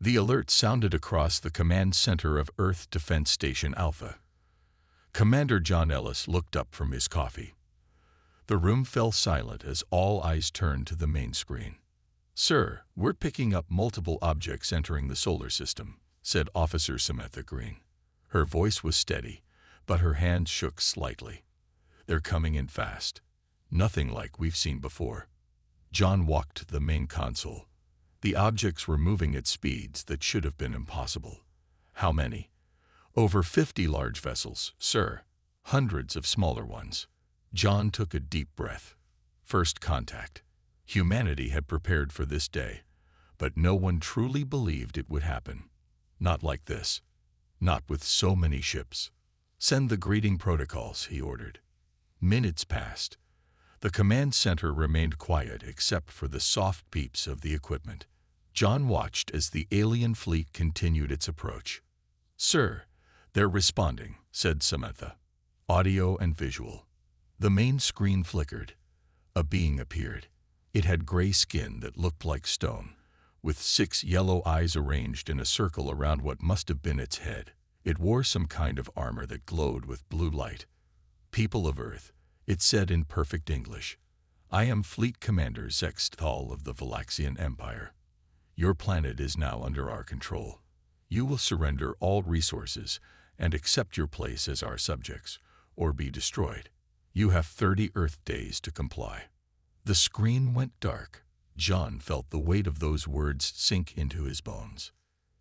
The alert sounded across the command center of Earth Defense Station Alpha. Commander John Ellis looked up from his coffee. The room fell silent as all eyes turned to the main screen. "Sir, we're picking up multiple objects entering the solar system," said Officer Samantha Green. Her voice was steady, but her hands shook slightly. "They're coming in fast. Nothing like we've seen before." John walked to the main console. The objects were moving at speeds that should have been impossible. "How many?" "Over 50 large vessels, sir. Hundreds of smaller ones." John took a deep breath. First contact. Humanity had prepared for this day, but no one truly believed it would happen. Not like this. Not with so many ships. "Send the greeting protocols," he ordered. Minutes passed. The command center remained quiet except for the soft beeps of the equipment. John watched as the alien fleet continued its approach. "Sir, they're responding," said Samantha. Audio and visual. The main screen flickered. A being appeared. It had gray skin that looked like stone, with 6 yellow eyes arranged in a circle around what must have been its head. It wore some kind of armor that glowed with blue light. "People of Earth," it said in perfect English, "I am Fleet Commander Zexthal of the Valaxian Empire. Your planet is now under our control. You will surrender all resources and accept your place as our subjects, or be destroyed. You have 30 Earth days to comply." The screen went dark. John felt the weight of those words sink into his bones.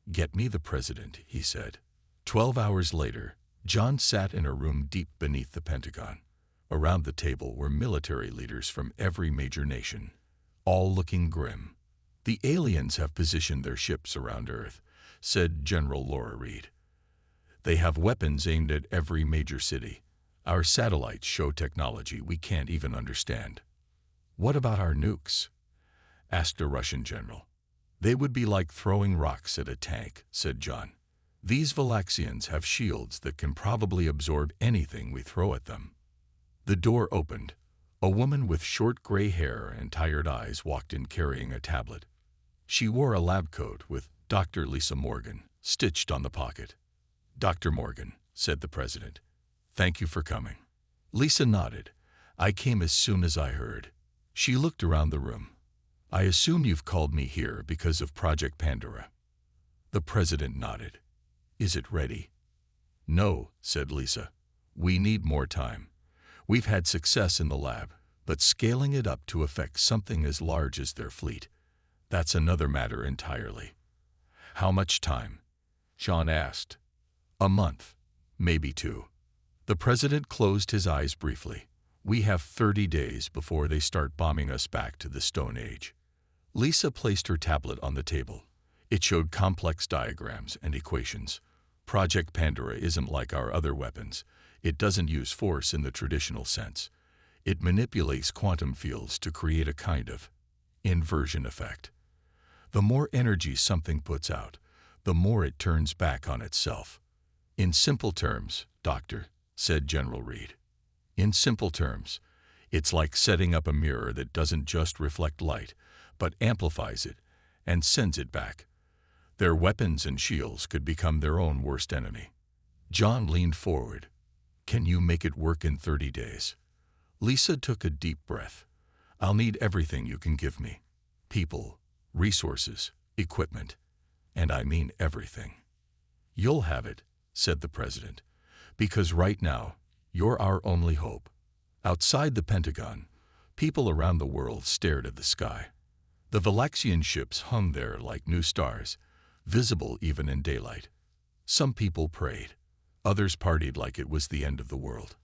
"Get me the president," he said. 12 hours later, John sat in a room deep beneath the Pentagon. Around the table were military leaders from every major nation, all looking grim. "The aliens have positioned their ships around Earth," said General Laura Reed. "They have weapons aimed at every major city. Our satellites show technology we can't even understand." "What about our nukes?" asked a Russian general. "They would be like throwing rocks at a tank," said John. "These Valaxians have shields that can probably absorb anything we throw at them." The door opened. A woman with short gray hair and tired eyes walked in carrying a tablet. She wore a lab coat with "Dr. Lisa Morgan" stitched on the pocket. "Dr. Morgan," said the president, "thank you for coming." Lisa nodded. "I came as soon as I heard." She looked around the room. "I assume you've called me here because of Project Pandora." The president nodded. "Is it ready?" "No," said Lisa. "We need more time. We've had success in the lab, but scaling it up to affect something as large as their fleet, that's another matter entirely." "How much time?" John asked. "A month, maybe 2. The president closed his eyes briefly. "We have 30 days before they start bombing us back to the Stone Age." Lisa placed her tablet on the table. It showed complex diagrams and equations. Project Pandora isn't like our other weapons. It doesn't use force in the traditional sense. It manipulates quantum fields to create a kind of inversion effect. The more energy something puts out, the more it turns back on itself. "In simple terms, Doctor," said General Reed. "In simple terms, it's like setting up a mirror that doesn't just reflect light, but amplifies it and sends it back. Their weapons and shields could become their own worst enemy." John leaned forward. "Can you make it work in 30 days?" Lisa took a deep breath. "I'll need everything you can give me. People, resources, equipment, and I mean everything." "You'll have it," said the president, "because right now, you're our only hope." Outside the Pentagon, people around the world stared at the sky. The Valaxian ships hung there like new stars, visible even in daylight. Some people prayed. Others partied like it was the end of the world.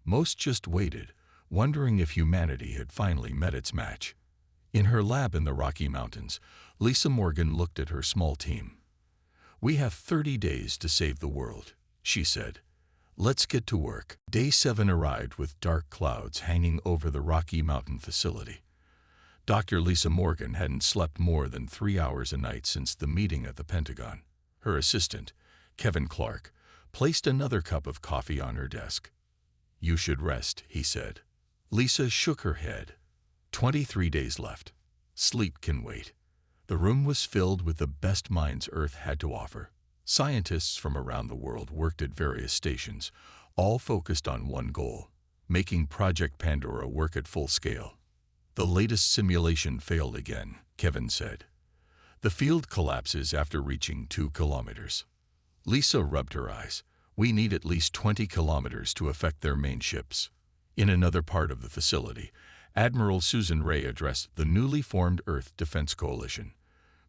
Most just waited, wondering if humanity had finally met its match. In her lab in the Rocky Mountains, Lisa Morgan looked at her small team. "We have 30 days to save the world," she said. "Let's get to work." Day 7 arrived with dark clouds hanging over the Rocky Mountain facility. Dr. Lisa Morgan hadn't slept more than 3 hours a night since the meeting at the Pentagon. Her assistant, Kevin Clark, placed another cup of coffee on her desk. "You should rest," he said. Lisa shook her head. 23 days left. Sleep can wait. The room was filled with the best minds Earth had to offer. Scientists from around the world worked at various stations, all focused on one goal: making Project Pandora work at full scale. The latest simulation failed again, Kevin said. The field collapses after reaching 2 kilometers. Lisa rubbed her eyes. We need at least 20 kilometers to affect their main ships. In another part of the facility, Admiral Susan Ray addressed the newly formed Earth Defense Coalition.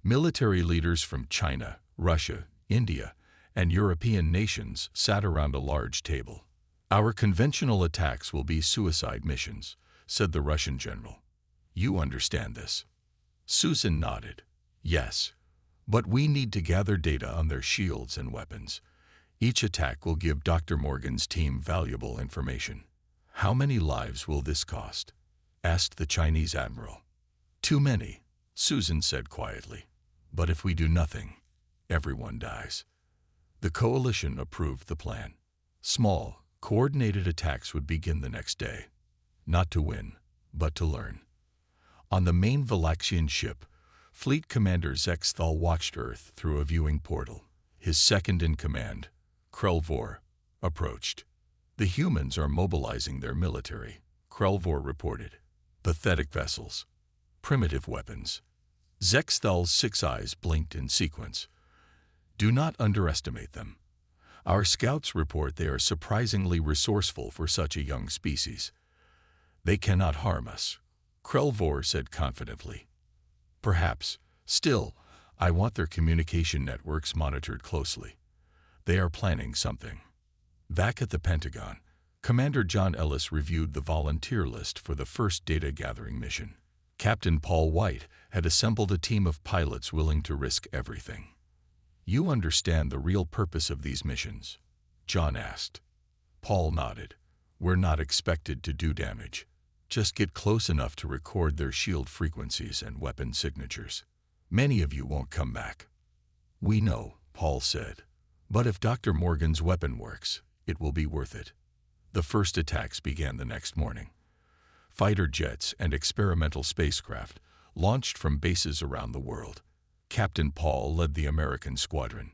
Military leaders from China, Russia, India, and European nations sat around a large table. Our conventional attacks will be suicide missions, said the Russian general. You understand this? Susan nodded. Yes, but we need to gather data on their shields and weapons. Each attack will give Dr. Morgan's team valuable information. How many lives will this cost? Asked the Chinese admiral. Too many, Susan said quietly. But if we do nothing, everyone dies. The coalition approved the plan. Small, coordinated attacks would begin the next day. Not to win, but to learn. On the main Valaxian ship, Fleet Commander Zexthal watched Earth through a viewing portal. His second-in-command, Krelvor, approached. The humans are mobilizing their military, Krelvor reported. Pathetic vessels. Primitive weapons. Zexthal's 6 eyes blinked in sequence. Do not underestimate them. Our scouts report they are surprisingly resourceful for such a young species. They cannot harm us, Krelvor said confidently. Perhaps. Still, I want their communication networks monitored closely. They are planning something. Back at the Pentagon, Commander John Ellis reviewed the volunteer list for the first data-gathering mission. Captain Paul White had assembled a team of pilots willing to risk everything. You understand the real purpose of these missions? John asked. Paul nodded. We're not expected to do damage. Just get close enough to record their shield frequencies and weapon signatures. Many of you won't come back. We know, Paul said. But if Dr. Morgan's weapon works, it will be worth it. The first attacks began the next morning. Fighter jets and experimental spacecraft launched from bases around the world. Captain Paul led the American squadron.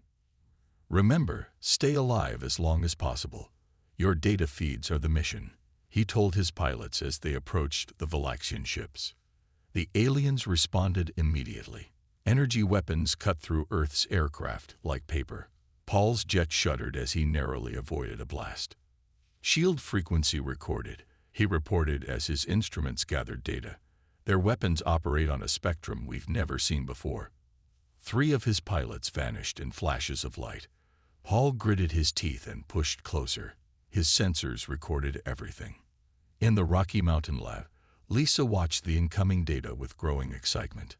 Remember, stay alive as long as possible. Your data feeds are the mission, he told his pilots as they approached the Valaxian ships. The aliens responded immediately. Energy weapons cut through Earth's aircraft like paper. Paul's jet shuddered as he narrowly avoided a blast. Shield frequency recorded, he reported as his instruments gathered data. Their weapons operate on a spectrum we've never seen before. 3 of his pilots vanished in flashes of light. Paul gritted his teeth and pushed closer. His sensors recorded everything. In the Rocky Mountain lab, Lisa watched the incoming data with growing excitement.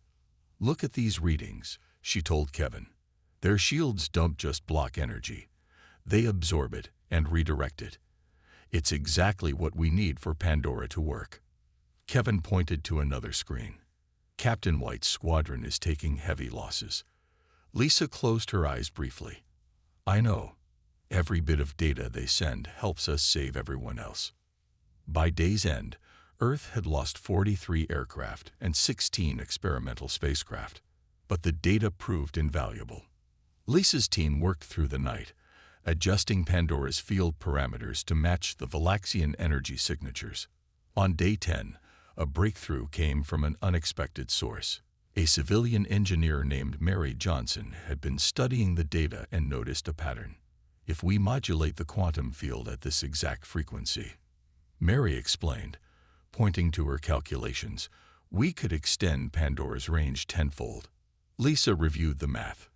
Look at these readings, she told Kevin. Their shields don't just block energy. They absorb it and redirect it. It's exactly what we need for Pandora to work. Kevin pointed to another screen. Captain White's squadron is taking heavy losses. Lisa closed her eyes briefly. I know. Every bit of data they send helps us save everyone else. By day's end, Earth had lost 43 aircraft and 16 experimental spacecraft. But the data proved invaluable. Lisa's team worked through the night, adjusting Pandora's field parameters to match the Valaxian energy signatures. On day 10, a breakthrough came from an unexpected source. A civilian engineer named Mary Johnson had been studying the data and noticed a pattern. If we modulate the quantum field at this exact frequency, Mary explained, pointing to her calculations, we could extend Pandora's range tenfold. Lisa reviewed the math.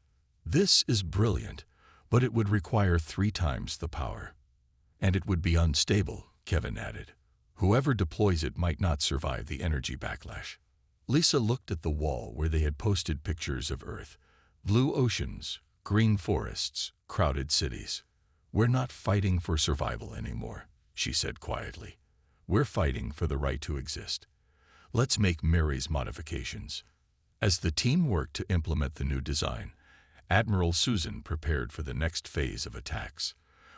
This is brilliant, but it would require 3 times the power. And it would be unstable, Kevin added. Whoever deploys it might not survive the energy backlash. Lisa looked at the wall where they had posted pictures of Earth. Blue oceans, green forests, crowded cities. We're not fighting for survival anymore, she said quietly. We're fighting for the right to exist. Let's make Mary's modifications. As the team worked to implement the new design, Admiral Susan prepared for the next phase of attacks.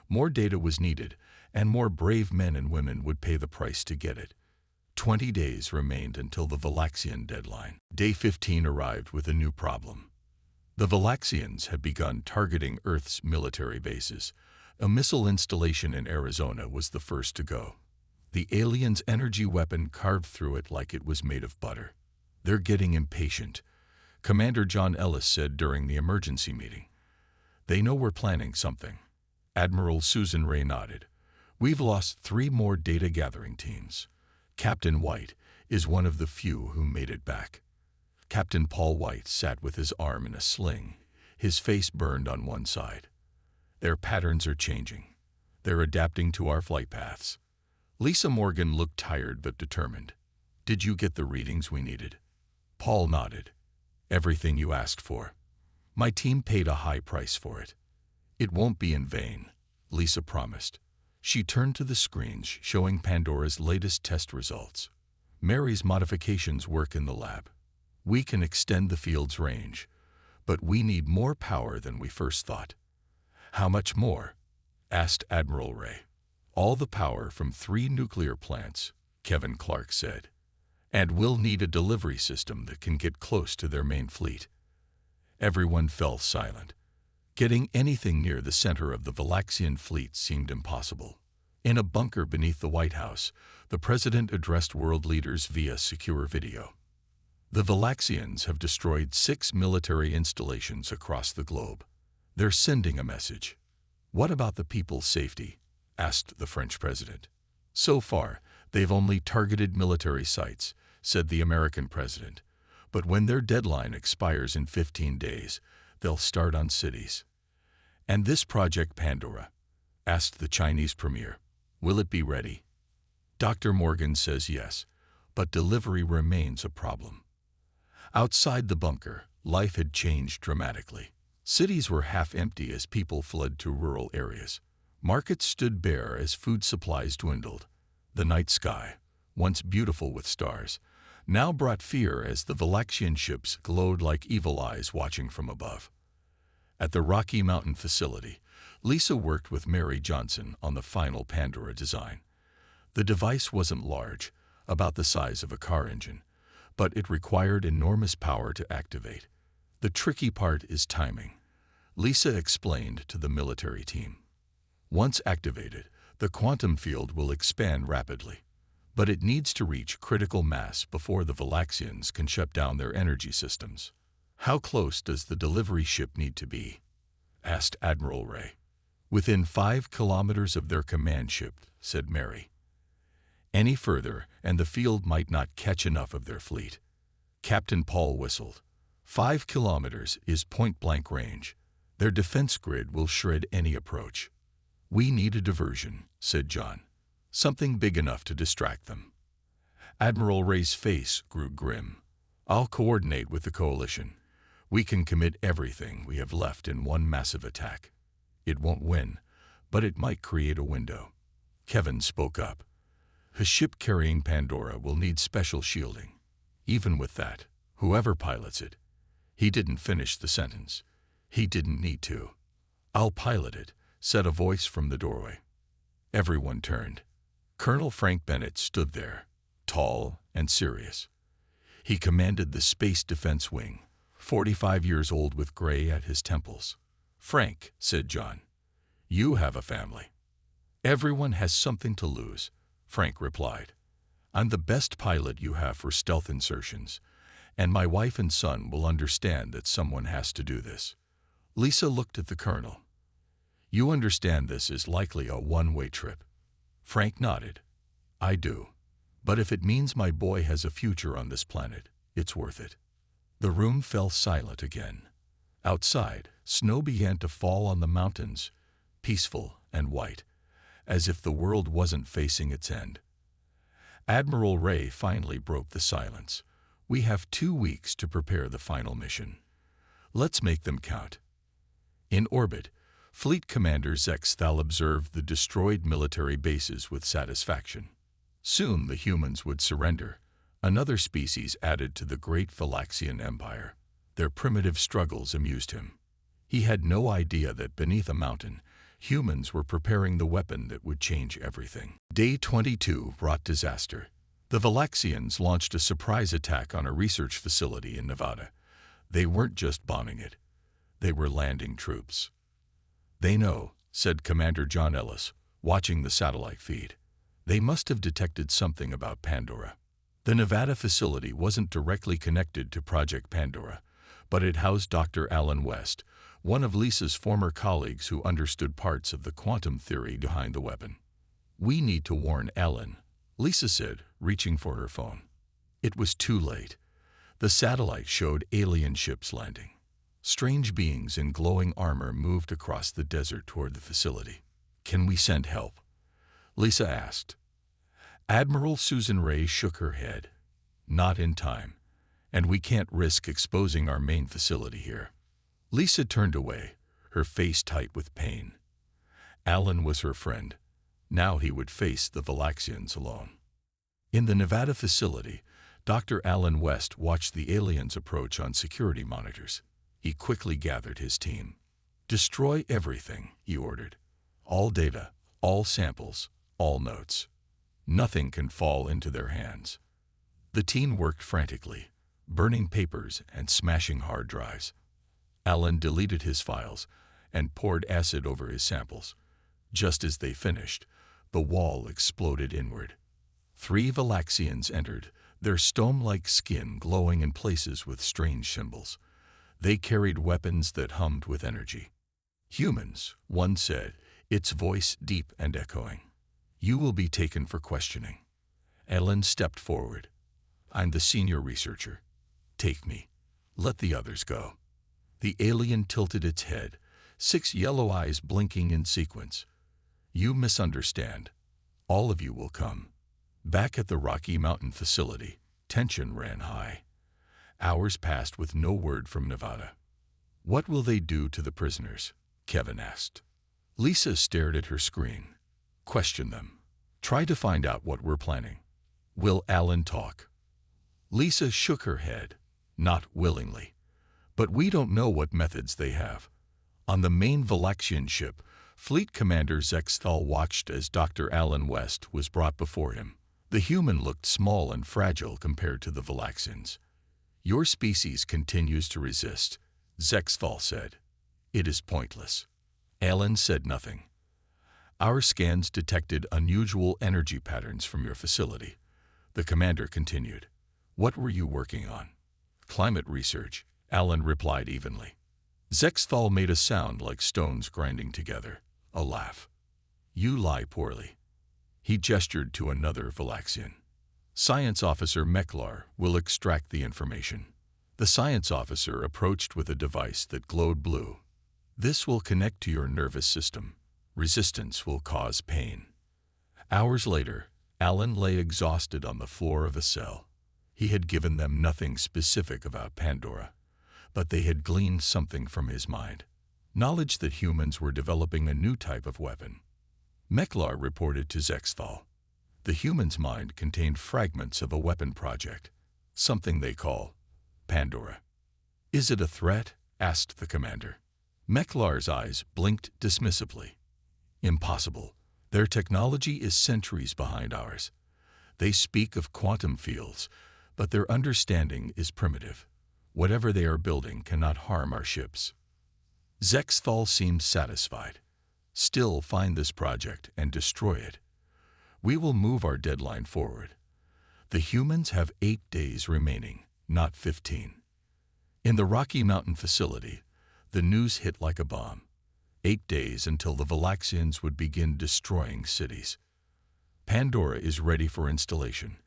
More data was needed, and more brave men and women would pay the price to get it. 20 days remained until the Valaxian deadline. Day 15 arrived with a new problem. The Valaxians had begun targeting Earth's military bases. A missile installation in Arizona was the first to go. The aliens' energy weapon carved through it like it was made of butter. "They're getting impatient," Commander John Ellis said during the emergency meeting. "They know we're planning something." Admiral Susan Ray nodded. "We've lost 3 more data-gathering teams. Captain White is one of the few who made it back." Captain Paul White sat with his arm in a sling, his face burned on one side. "Their patterns are changing. They're adapting to our flight paths." Lisa Morgan looked tired but determined. "Did you get the readings we needed?" Paul nodded. "Everything you asked for. My team paid a high price for it. It won't be in vain," Lisa promised. She turned to the screens showing Pandora's latest test results. "Mary's modifications work in the lab. We can extend the field's range, but we need more power than we first thought." "How much more?" asked Admiral Ray. "All the power from 3 nuclear plants," Kevin Clark said. "And we'll need a delivery system that can get close to their main fleet." Everyone fell silent. Getting anything near the center of the Valaxian fleet seemed impossible. In a bunker beneath the White House, the president addressed world leaders via secure video. "The Valaxians have destroyed 6 military installations across the globe. They're sending a message." "What about the people's safety?" asked the French president. "So far, they've only targeted military sites," said the American president. "But when their deadline expires in 15 days, they'll start on cities." "And this Project Pandora?" asked the Chinese premier. "Will it be ready?" Dr. Morgan says yes, but delivery remains a problem. Outside the bunker, life had changed dramatically. Cities were half empty as people fled to rural areas. Markets stood bare as food supplies dwindled. The night sky, once beautiful with stars, now brought fear as the Valaxian ships glowed like evil eyes watching from above. At the Rocky Mountain facility, Lisa worked with Mary Johnson on the final Pandora design. The device wasn't large, about the size of a car engine, but it required enormous power to activate. "The tricky part is timing," Lisa explained to the military team. "Once activated, the quantum field will expand rapidly, but it needs to reach critical mass before the Valaxians can shut down their energy systems." "How close does the delivery ship need to be?" asked Admiral Ray. "Within 5 kilometers of their command ship," said Mary. "Any further, and the field might not catch enough of their fleet." Captain Paul whistled. 5 kilometers is point-blank range. Their defense grid will shred any approach." "We need a diversion," said John. "Something big enough to distract them." Admiral Ray's face grew grim. "I'll coordinate with the coalition. We can commit everything we have left in one massive attack. It won't win, but it might create a window." Kevin spoke up. "A ship carrying Pandora will need special shielding. Even with that, whoever pilots it—" He didn't finish the sentence. He didn't need to. "I'll pilot it," said a voice from the doorway. Everyone turned. Colonel Frank Bennett stood there, tall and serious. He commanded the Space Defense Wing, 45 years old with gray at his temples. "Frank," said John, "you have a family." "Everyone has something to lose," Frank replied. "I'm the best pilot you have for stealth insertions, and my wife and son will understand that someone has to do this." Lisa looked at the colonel. "You understand this is likely a one-way trip?" Frank nodded. "I do. But if it means my boy has a future on this planet, it's worth it." The room fell silent again. Outside, snow began to fall on the mountains, peaceful and white, as if the world wasn't facing its end. Admiral Ray finally broke the silence. "We have 2 weeks to prepare the final mission. Let's make them count." In orbit, Fleet Commander Zex Thal observed the destroyed military bases with satisfaction. Soon the humans would surrender, another species added to the great Valaxian Empire. Their primitive struggles amused him. He had no idea that beneath a mountain, humans were preparing the weapon that would change everything. Day 22 brought disaster. The Valaxians launched a surprise attack on a research facility in Nevada. They weren't just bombing it. They were landing troops. "They know," said Commander John Ellis, watching the satellite feed. "They must have detected something about Pandora." The Nevada facility wasn't directly connected to Project Pandora, but it housed Dr. Alan West, one of Lisa's former colleagues who understood parts of the quantum theory behind the weapon. "We need to warn Alan," Lisa said, reaching for her phone. It was too late. The satellite showed alien ships landing. Strange beings in glowing armor moved across the desert toward the facility. "Can we send help?" Lisa asked. Admiral Susan Ray shook her head. "Not in time, and we can't risk exposing our main facility here." Lisa turned away, her face tight with pain. Alan was her friend. Now he would face the Valaxians alone. In the Nevada facility, Dr. Alan West watched the aliens approach on security monitors. He quickly gathered his team. "Destroy everything," he ordered. "All data, all samples, all notes. Nothing can fall into their hands." The team worked frantically, burning papers and smashing hard drives. Alan deleted his files and poured acid over his samples. Just as they finished, the wall exploded inward. 3 Valaxians entered, their stone-like skin glowing in places with strange symbols. They carried weapons that hummed with energy. "Humans," one said, its voice deep and echoing. "You will be taken for questioning." Alan stepped forward. "I'm the senior researcher. Take me. Let the others go." The alien tilted its head, 6 yellow eyes blinking in sequence. "You misunderstand. All of you will come." Back at the Rocky Mountain facility, tension ran high. Hours passed with no word from Nevada. "What will they do to the prisoners?" Kevin asked. Lisa stared at her screen. "Question them. Try to find out what we're planning." "Will Alan talk?" Lisa shook her head. "Not willingly. But we don't know what methods they have." On the main Valaxian ship, Fleet Commander Zexthal watched as Dr. Alan West was brought before him. The human looked small and fragile compared to the Valaxians. "Your species continues to resist," Zexthal said. "It is pointless." Alan said nothing. "Our scans detected unusual energy patterns from your facility," the commander continued. "What were you working on?" "Climate research," Alan replied evenly. Zexthal made a sound like stones grinding together, a laugh. "You lie poorly." He gestured to another Valaxian. "Science Officer Meklar will extract the information." The science officer approached with a device that glowed blue. "This will connect to your nervous system. Resistance will cause pain." Hours later, Alan lay exhausted on the floor of a cell. He had given them nothing specific about Pandora, but they had gleaned something from his mind. Knowledge that humans were developing a new type of weapon. Meklar reported to Zexthal. The human's mind contained fragments of a weapon project, something they call Pandora. "Is it a threat?" asked the commander. Meklar's eyes blinked dismissively. "Impossible. Their technology is centuries behind ours. They speak of quantum fields, but their understanding is primitive. Whatever they are building cannot harm our ships." Zexthal seemed satisfied. "Still find this project and destroy it. We will move our deadline forward. The humans have 8 days remaining, not 15. In the Rocky Mountain facility, the news hit like a bomb. 8 days until the Valaxians would begin destroying cities. "Pandora is ready for installation,"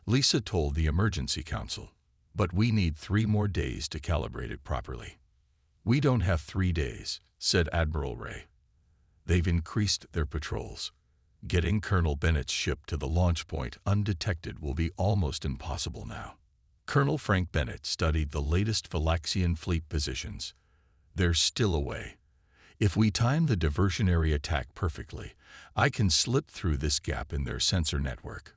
Lisa told the Emergency Council. "But we need 3 more days to calibrate it properly." "We don't have 3 days," said Admiral Ray. "They've increased their patrols. Getting Colonel Bennett's ship to the launch point undetected will be almost impossible now." Colonel Frank Bennett studied the latest Valaxian fleet positions. "They're still away. If we time the diversionary attack perfectly, I can slip through this gap in their sensor network."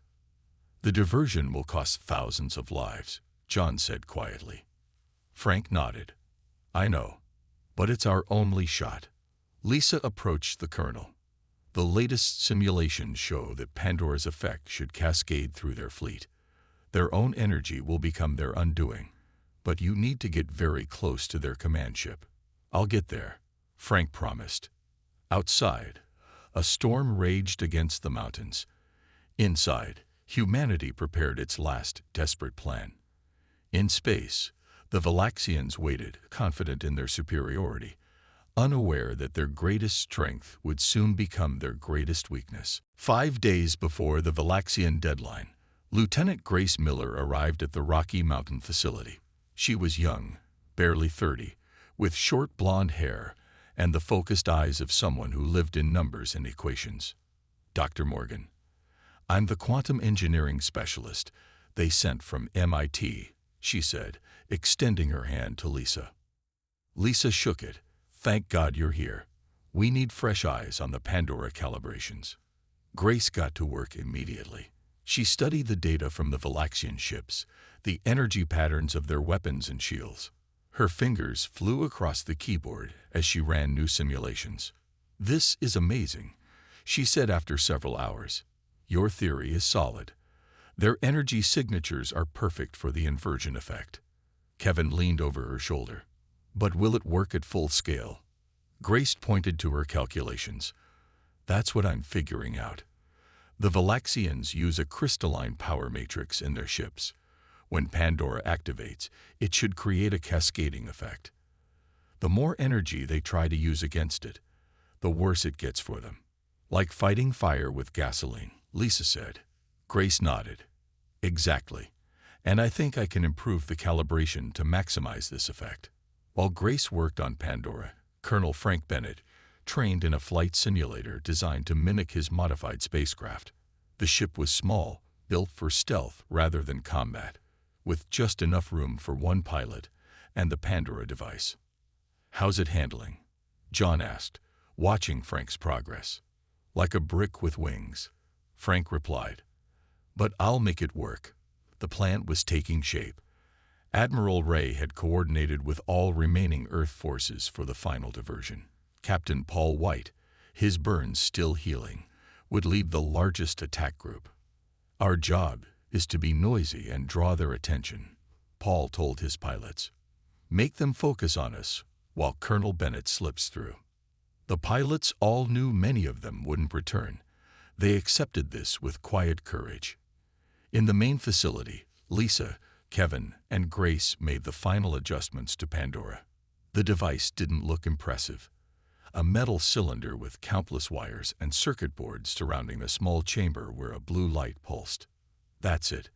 "The diversion will cost thousands of lives," John said quietly. Frank nodded. "I know, but it's our only shot." Lisa approached the colonel. "The latest simulations show that Pandora's effect should cascade through their fleet. Their own energy will become their undoing. But you need to get very close to their command ship. I'll get there, Frank promised. Outside, a storm raged against the mountains. Inside, humanity prepared its last desperate plan. In space, the Valaxians waited, confident in their superiority, unaware that their greatest strength would soon become their greatest weakness. 5 days before the Valaxian deadline, Lieutenant Grace Miller arrived at the Rocky Mountain facility. She was young, barely 30, with short blonde hair and the focused eyes of someone who lived in numbers and equations. Dr. Morgan, I'm the quantum engineering specialist they sent from MIT, she said, extending her hand to Lisa. Lisa shook it. Thank God you're here. We need fresh eyes on the Pandora calibrations. Grace got to work immediately. She studied the data from the Valaxian ships, the energy patterns of their weapons and shields. Her fingers flew across the keyboard as she ran new simulations. This is amazing, she said after several hours. Your theory is solid. Their energy signatures are perfect for the inversion effect. Kevin leaned over her shoulder. But will it work at full scale? Grace pointed to her calculations. That's what I'm figuring out. The Valaxians use a crystalline power matrix in their ships. When Pandora activates, it should create a cascading effect. The more energy they try to use against it, the worse it gets for them. Like fighting fire with gasoline, Lisa said. Grace nodded. Exactly. And I think I can improve the calibration to maximize this effect. While Grace worked on Pandora, Colonel Frank Bennett trained in a flight simulator designed to mimic his modified spacecraft. The ship was small, built for stealth rather than combat, with just enough room for one pilot and the Pandora device. How's it handling? John asked, watching Frank's progress. Like a brick with wings, Frank replied. But I'll make it work. The plan was taking shape. Admiral Ray had coordinated with all remaining Earth forces for the final diversion. Captain Paul White, his burns still healing, would lead the largest attack group. Our job is to be noisy and draw their attention, Paul told his pilots. Make them focus on us while Colonel Bennett slips through. The pilots all knew many of them wouldn't return. They accepted this with quiet courage. In the main facility, Lisa, Kevin, and Grace made the final adjustments to Pandora. The device didn't look impressive. A metal cylinder with countless wires and circuit boards surrounding a small chamber where a blue light pulsed. That's it,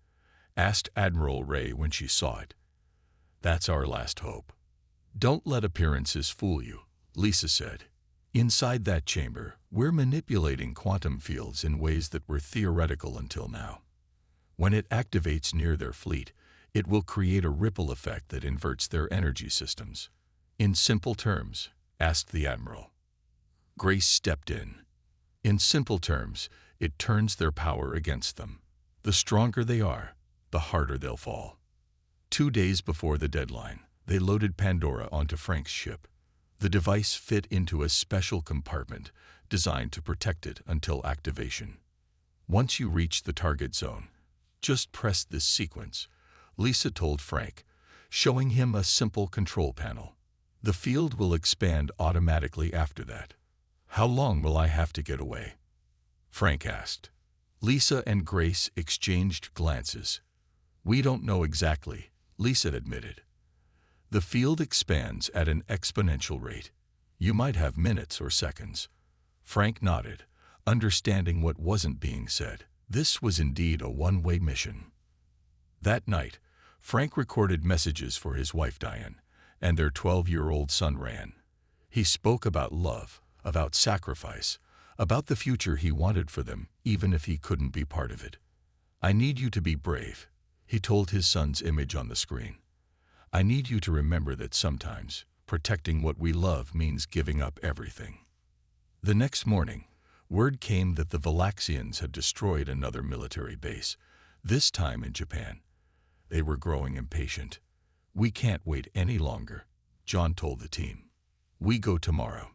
asked Admiral Ray when she saw it. That's our last hope. Don't let appearances fool you, Lisa said. Inside that chamber, we're manipulating quantum fields in ways that were theoretical until now. When it activates near their fleet, it will create a ripple effect that inverts their energy systems. In simple terms, asked the Admiral. Grace stepped in. In simple terms, it turns their power against them. The stronger they are, the harder they'll fall. 2 days before the deadline, they loaded Pandora onto Frank's ship. The device fit into a special compartment designed to protect it until activation. Once you reach the target zone, just press this sequence, Lisa told Frank, showing him a simple control panel. The field will expand automatically after that. How long will I have to get away? Frank asked. Lisa and Grace exchanged glances. We don't know exactly, Lisa admitted. The field expands at an exponential rate. You might have minutes or seconds. Frank nodded, understanding what wasn't being said. This was indeed a one-way mission. That night, Frank recorded messages for his wife Diane and their 12-year-old son Ryan. He spoke about love, about sacrifice, about the future he wanted for them, even if he couldn't be part of it. I need you to be brave, he told his son's image on the screen. I need you to remember that sometimes protecting what we love means giving up everything. The next morning, word came that the Valaxians had destroyed another military base, this time in Japan. They were growing impatient. We can't wait any longer, John told the team. We go tomorrow.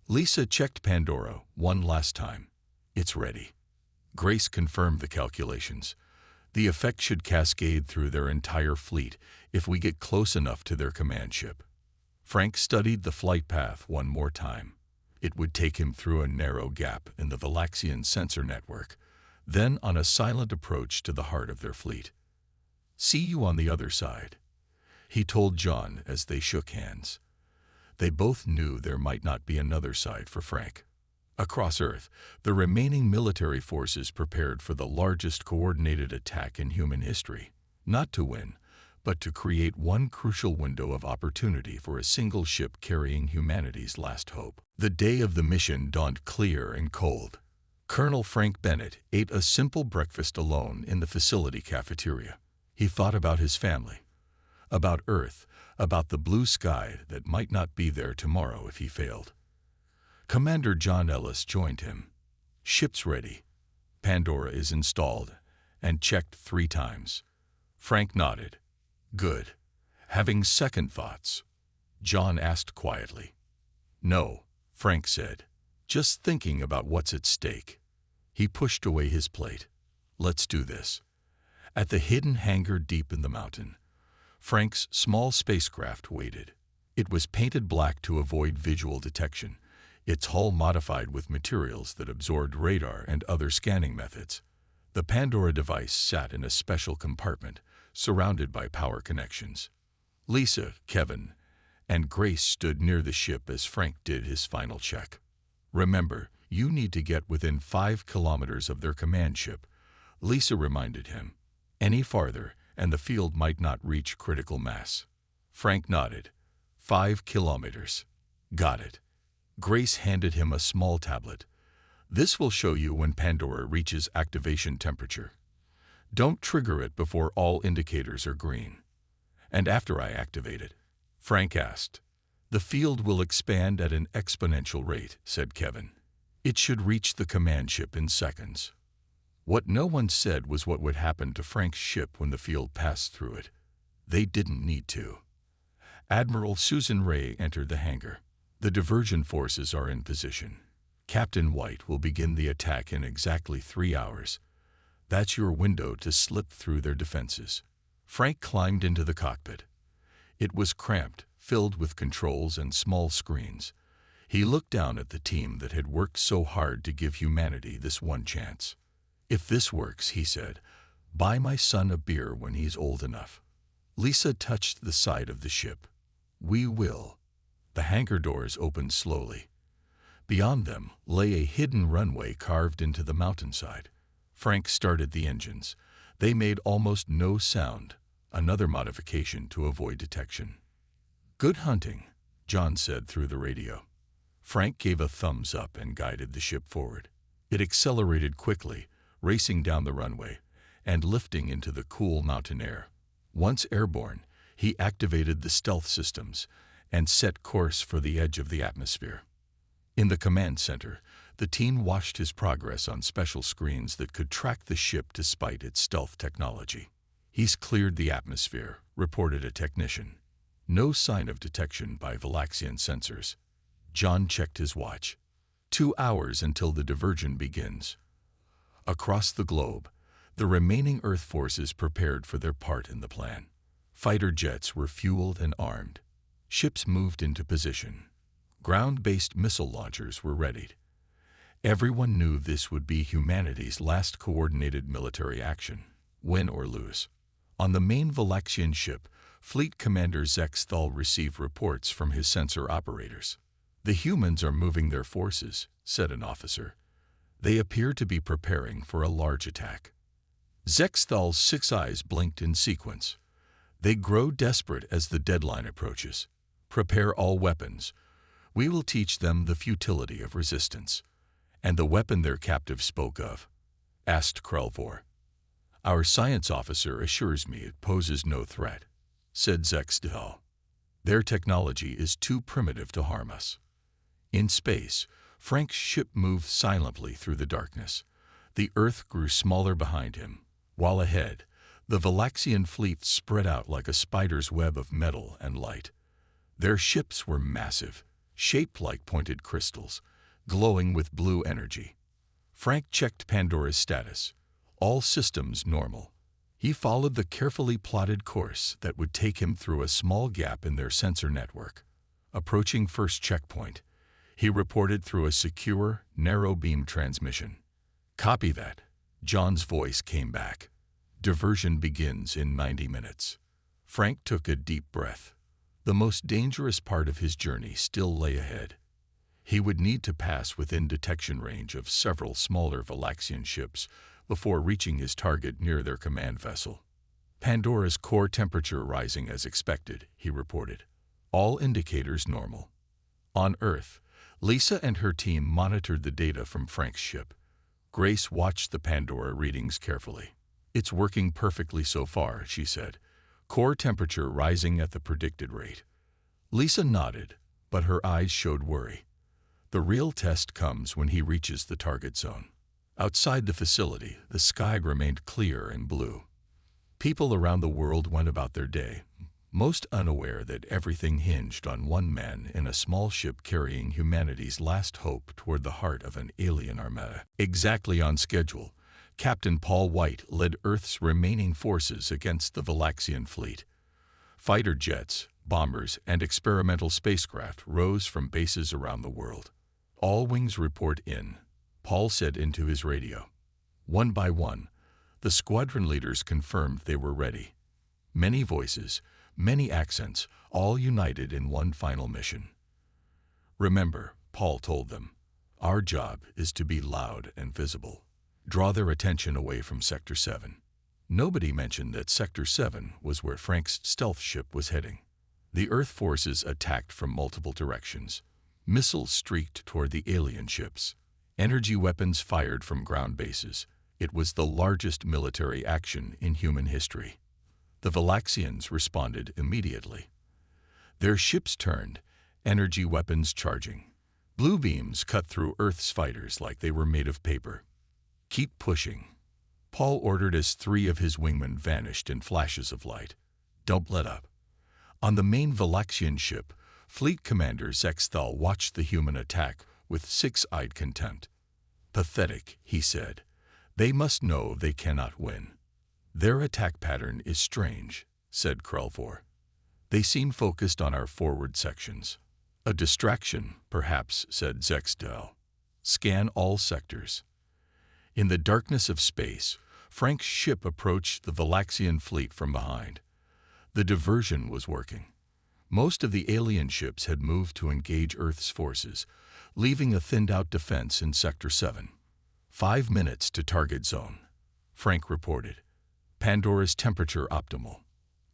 Lisa checked Pandora one last time. It's ready. Grace confirmed the calculations. The effect should cascade through their entire fleet if we get close enough to their command ship. Frank studied the flight path one more time. It would take him through a narrow gap in the Valaxian sensor network, then on a silent approach to the heart of their fleet. "See you on the other side," he told John as they shook hands. They both knew there might not be another side for Frank. Across Earth, the remaining military forces prepared for the largest coordinated attack in human history, not to win, but to create one crucial window of opportunity for a single ship carrying humanity's last hope. The day of the mission dawned clear and cold. Colonel Frank Bennett ate a simple breakfast alone in the facility cafeteria. He thought about his family, about Earth, about the blue sky that might not be there tomorrow if he failed. Commander John Ellis joined him. "Ship's ready. Pandora is installed and checked 3 times. Frank nodded. "Good. Having second thoughts?" John asked quietly. "No," Frank said. "Just thinking about what's at stake." He pushed away his plate. "Let's do this." At the hidden hangar deep in the mountain, Frank's small spacecraft waited. It was painted black to avoid visual detection, its hull modified with materials that absorbed radar and other scanning methods. The Pandora device sat in a special compartment, surrounded by power connections. Lisa, Kevin, and Grace stood near the ship as Frank did his final check. "Remember, you need to get within 5 kilometers of their command ship," Lisa reminded him. "Any farther, and the field might not reach critical mass." Frank nodded. 5 kilometers. "Got it." Grace handed him a small tablet. "This will show you when Pandora reaches activation temperature. Don't trigger it before all indicators are green." "And after I activate it?" Frank asked. "The field will expand at an exponential rate," said Kevin. "It should reach the command ship in seconds." What no one said was what would happen to Frank's ship when the field passed through it. They didn't need to. Admiral Susan Ray entered the hangar. "The diversion forces are in position. Captain White will begin the attack in exactly 3 hours. That's your window to slip through their defenses." Frank climbed into the cockpit. It was cramped, filled with controls and small screens. He looked down at the team that had worked so hard to give humanity this one chance. "If this works," he said, "buy my son a beer when he's old enough." Lisa touched the side of the ship. "We will." The hangar doors opened slowly. Beyond them lay a hidden runway carved into the mountainside. Frank started the engines. They made almost no sound, another modification to avoid detection. "Good hunting," John said through the radio. Frank gave a thumbs up and guided the ship forward. It accelerated quickly, racing down the runway and lifting into the cool mountain air. Once airborne, he activated the stealth systems and set course for the edge of the atmosphere. In the command center, the team watched his progress on special screens that could track the ship despite its stealth technology. "He's cleared the atmosphere," reported a technician. "No sign of detection by Valaxian sensors." John checked his watch. 2 hours until the diversion begins. Across the globe, the remaining Earth forces prepared for their part in the plan. Fighter jets were fueled and armed. Ships moved into position. Ground-based missile launchers were readied. Everyone knew this would be humanity's last coordinated military action, win or lose. On the main Valaxian ship, Fleet Commander Zexthal received reports from his sensor operators. "The humans are moving their forces," said an officer. "They appear to be preparing for a large attack." Zexthal's 6 eyes blinked in sequence. "They grow desperate as the deadline approaches. Prepare all weapons. We will teach them the futility of resistance." "And the weapon their captive spoke of?" asked Krelvor. "Our science officer assures me it poses no threat," said Zexthal. "Their technology is too primitive to harm us." In space, Frank's ship moved silently through the darkness. The Earth grew smaller behind him, while ahead, the Valaxian fleet spread out like a spider's web of metal and light. Their ships were massive, shaped like pointed crystals, glowing with blue energy. Frank checked Pandora's status. All systems normal. He followed the carefully plotted course that would take him through a small gap in their sensor network. Approaching first checkpoint, he reported through a secure, narrow beam transmission. "Copy that." John's voice came back. "Diversion begins in 90 minutes. Frank took a deep breath. The most dangerous part of his journey still lay ahead. He would need to pass within detection range of several smaller Valaxian ships before reaching his target near their command vessel. "Pandora's core temperature rising as expected," he reported. "All indicators normal." On Earth, Lisa and her team monitored the data from Frank's ship. Grace watched the Pandora readings carefully. "It's working perfectly so far," she said. "Core temperature rising at the predicted rate." Lisa nodded, but her eyes showed worry. The real test comes when he reaches the target zone. Outside the facility, the sky remained clear and blue. People around the world went about their day, most unaware that everything hinged on one man in a small ship carrying humanity's last hope toward the heart of an alien armada. Exactly on schedule, Captain Paul White led Earth's remaining forces against the Valaxian fleet. Fighter jets, bombers, and experimental spacecraft rose from bases around the world. "All wings report in," Paul said into his radio. One by one, the squadron leaders confirmed they were ready. Many voices, many accents, all united in one final mission. "Remember," Paul told them, "our job is to be loud and visible. Draw their attention away from Sector 7. Nobody mentioned that Sector 7 was where Frank's stealth ship was heading. The Earth forces attacked from multiple directions. Missiles streaked toward the alien ships. Energy weapons fired from ground bases. It was the largest military action in human history. The Valaxians responded immediately. Their ships turned, energy weapons charging. Blue beams cut through Earth's fighters like they were made of paper. "Keep pushing," Paul ordered as 3 of his wingmen vanished in flashes of light. "Don't let up." On the main Valaxian ship, Fleet Commander Zexthal watched the human attack with six-eyed contempt. "Pathetic," he said. "They must know they cannot win." "Their attack pattern is strange," said Krelvor. "They seem focused on our forward sections." "A distraction, perhaps," said Zexthal. "Scan all sectors." In the darkness of space, Frank's ship approached the Valaxian fleet from behind. The diversion was working. Most of the alien ships had moved to engage Earth's forces, leaving a thinned-out defense in Sector 7. 5 minutes to target zone," Frank reported. "Pandora's temperature optimal.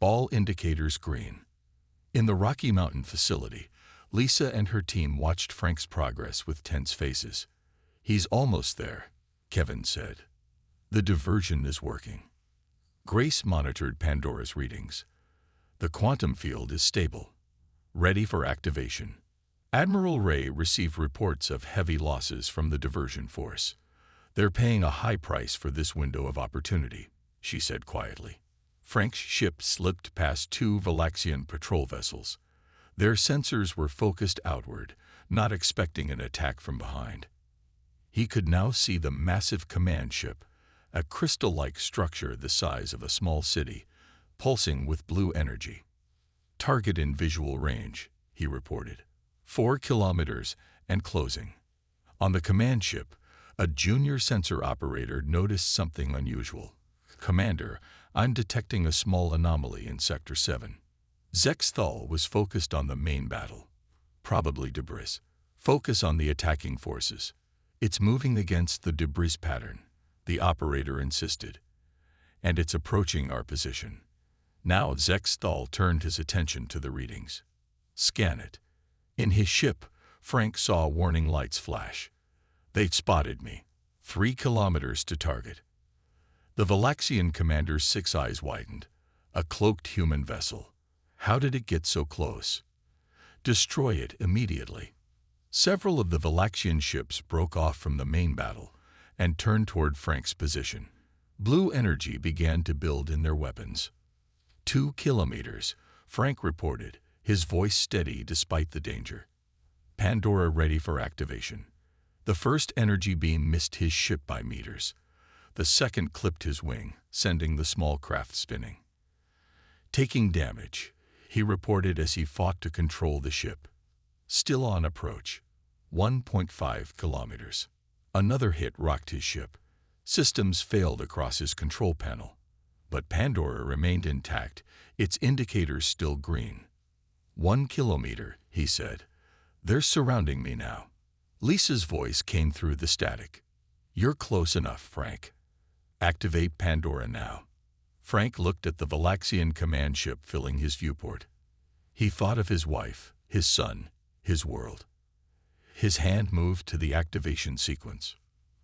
All indicators green." In the Rocky Mountain facility, Lisa and her team watched Frank's progress with tense faces. "He's almost there," Kevin said. "The diversion is working." Grace monitored Pandora's readings. "The quantum field is stable. Ready for activation." Admiral Ray received reports of heavy losses from the diversion force. "They're paying a high price for this window of opportunity," she said quietly. Frank's ship slipped past 2 Valaxian patrol vessels. Their sensors were focused outward, not expecting an attack from behind. He could now see the massive command ship, a crystal-like structure the size of a small city, pulsing with blue energy. "Target in visual range," he reported. 4 kilometers and closing. On the command ship, a junior sensor operator noticed something unusual. "Commander, I'm detecting a small anomaly in Sector 7. Zexthal was focused on the main battle. Probably debris. Focus on the attacking forces. It's moving against the debris pattern," the operator insisted. "And it's approaching our position." Now Zexthal turned his attention to the readings. "Scan it." In his ship, Frank saw warning lights flash. "They'd spotted me. 3 kilometers to target." The Valaxian commander's 6 eyes widened. A cloaked human vessel. How did it get so close? "Destroy it immediately." Several of the Valaxian ships broke off from the main battle and turned toward Frank's position. Blue energy began to build in their weapons. 2 kilometers, Frank reported, his voice steady despite the danger. "Pandora ready for activation." The first energy beam missed his ship by meters. The second clipped his wing, sending the small craft spinning. Taking damage, he reported as he fought to control the ship. Still on approach, 1.5 kilometers. Another hit rocked his ship. Systems failed across his control panel. But Pandora remained intact, its indicators still green. 1 kilometer, he said. They're surrounding me now. Lisa's voice came through the static. You're close enough, Frank. Activate Pandora now. Frank looked at the Valaxian command ship filling his viewport. He thought of his wife, his son, his world. His hand moved to the activation sequence.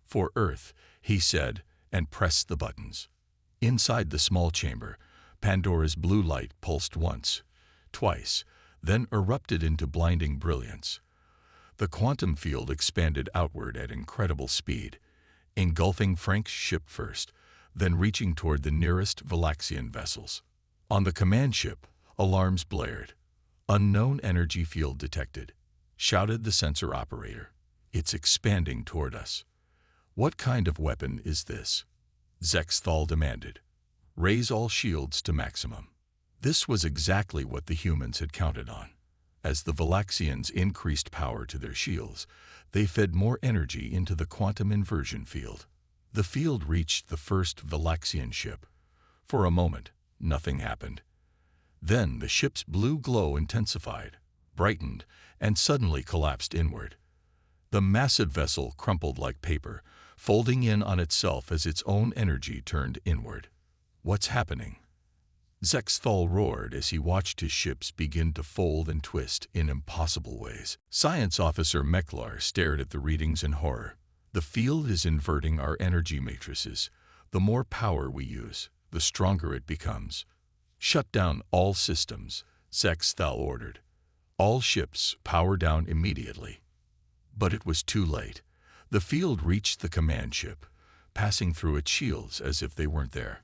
For Earth, he said, and pressed the buttons. Inside the small chamber, Pandora's blue light pulsed once, twice, then erupted into blinding brilliance. The quantum field expanded outward at incredible speed, engulfing Frank's ship first, then reaching toward the nearest Valaxian vessels. On the command ship, alarms blared. Unknown energy field detected, shouted the sensor operator. It's expanding toward us. What kind of weapon is this? Zexthal demanded. Raise all shields to maximum. This was exactly what the humans had counted on. As the Valaxians increased power to their shields, they fed more energy into the quantum inversion field. The field reached the first Valaxian ship. For a moment, nothing happened. Then the ship's blue glow intensified, brightened, and suddenly collapsed inward. The massive vessel crumpled like paper, folding in on itself as its own energy turned inward. What's happening? Zexthal roared as he watched his ships begin to fold and twist in impossible ways. Science Officer Meklar stared at the readings in horror. The field is inverting our energy matrices. The more power we use, the stronger it becomes. Shut down all systems, Zexthal ordered. All ships power down immediately. But it was too late. The field reached the command ship, passing through its shields as if they weren't there.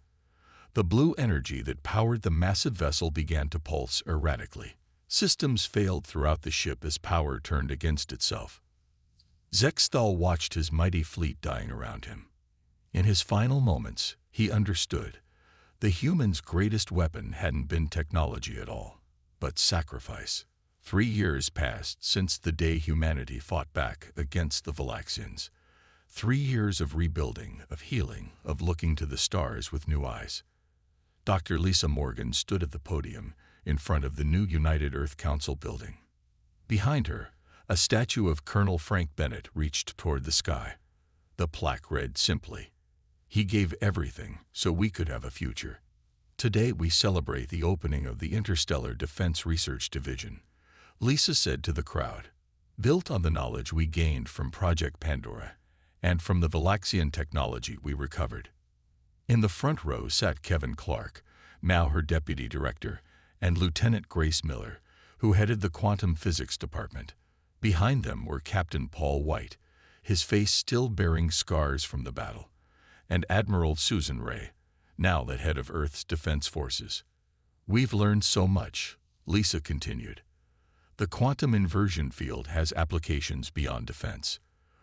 The blue energy that powered the massive vessel began to pulse erratically. Systems failed throughout the ship as power turned against itself. Zexthal watched his mighty fleet dying around him. In his final moments, he understood. The humans' greatest weapon hadn't been technology at all, but sacrifice. 3 years passed since the day humanity fought back against the Valaxians. 3 years of rebuilding, of healing, of looking to the stars with new eyes. Dr. Lisa Morgan stood at the podium in front of the new United Earth Council building. Behind her, a statue of Colonel Frank Bennett reached toward the sky. The plaque read simply, "He gave everything so we could have a future." Today we celebrate the opening of the Interstellar Defense Research Division, Lisa said to the crowd. Built on the knowledge we gained from Project Pandora and from the Valaxian technology we recovered. In the front row sat Kevin Clark, now her deputy director, and Lieutenant Grace Miller, who headed the quantum physics department. Behind them were Captain Paul White, his face still bearing scars from the battle, and Admiral Susan Ray, now the head of Earth's defense forces. We've learned so much, Lisa continued. The quantum inversion field has applications beyond defense.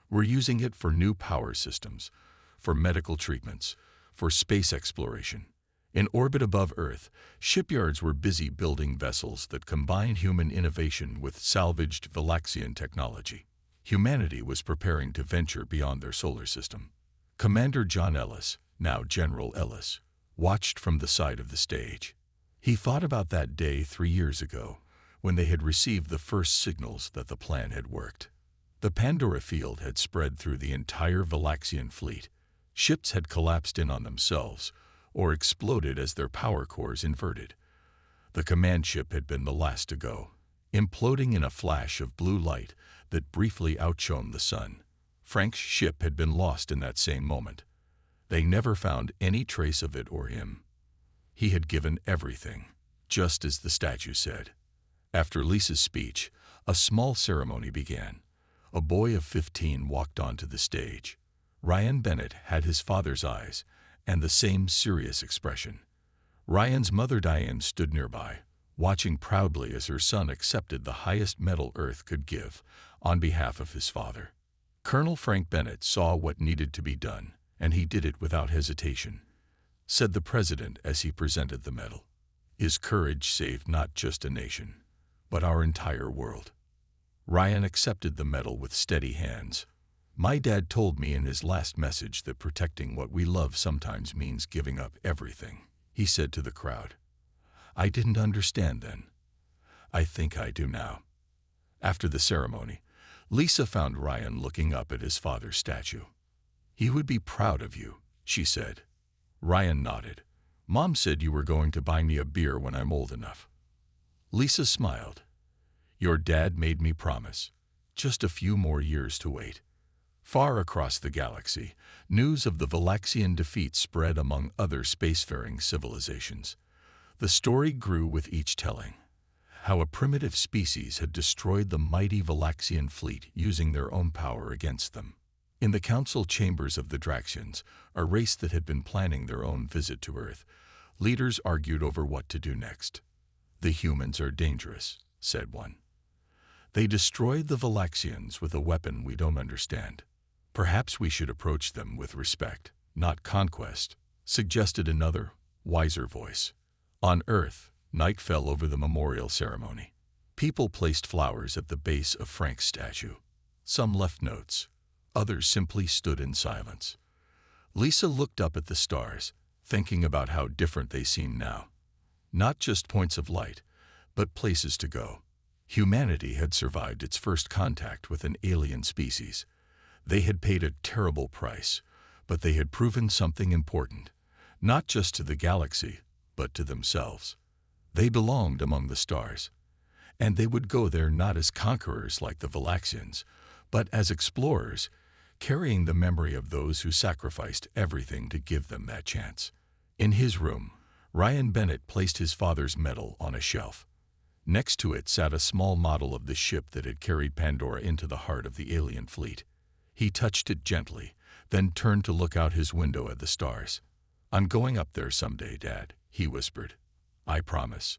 We're using it for new power systems, for medical treatments, for space exploration. In orbit above Earth, shipyards were busy building vessels that combined human innovation with salvaged Valaxian technology. Humanity was preparing to venture beyond their solar system. Commander John Ellis, now General Ellis, watched from the side of the stage. He thought about that day 3 years ago, when they had received the first signals that the plan had worked. The Pandora field had spread through the entire Valaxian fleet. Ships had collapsed in on themselves, or exploded as their power cores inverted. The command ship had been the last to go, imploding in a flash of blue light that briefly outshone the sun. Frank's ship had been lost in that same moment. They never found any trace of it or him. He had given everything, just as the statue said. After Lisa's speech, a small ceremony began. A boy of 15 walked onto the stage. Ryan Bennett had his father's eyes and the same serious expression. Ryan's mother Diane stood nearby, watching proudly as her son accepted the highest medal Earth could give on behalf of his father. Colonel Frank Bennett saw what needed to be done. And he did it without hesitation, said the president as he presented the medal. His courage saved not just a nation, but our entire world. Ryan accepted the medal with steady hands. My dad told me in his last message that protecting what we love sometimes means giving up everything, he said to the crowd. I didn't understand then. I think I do now. After the ceremony, Lisa found Ryan looking up at his father's statue. He would be proud of you, she said. Ryan nodded. Mom said you were going to buy me a beer when I'm old enough. Lisa smiled. Your dad made me promise. Just a few more years to wait. Far across the galaxy, news of the Valaxian defeat spread among other spacefaring civilizations. The story grew with each telling. How a primitive species had destroyed the mighty Valaxian fleet using their own power against them. In the council chambers of the Draxians, a race that had been planning their own visit to Earth, leaders argued over what to do next. The humans are dangerous, said one. They destroyed the Valaxians with a weapon we don't understand. Perhaps we should approach them with respect, not conquest, suggested another, wiser voice. On Earth, night fell over the memorial ceremony. People placed flowers at the base of Frank's statue. Some left notes. Others simply stood in silence. Lisa looked up at the stars, thinking about how different they seemed now. Not just points of light, but places to go. Humanity had survived its first contact with an alien species. They had paid a terrible price, but they had proven something important, not just to the galaxy, but to themselves. They belonged among the stars, and they would go there not as conquerors like the Valaxians, but as explorers, carrying the memory of those who sacrificed everything to give them that chance. In his room, Ryan Bennett placed his father's medal on a shelf. Next to it sat a small model of the ship that had carried Pandora into the heart of the alien fleet. He touched it gently, then turned to look out his window at the stars. I'm going up there someday, Dad, he whispered. I promise.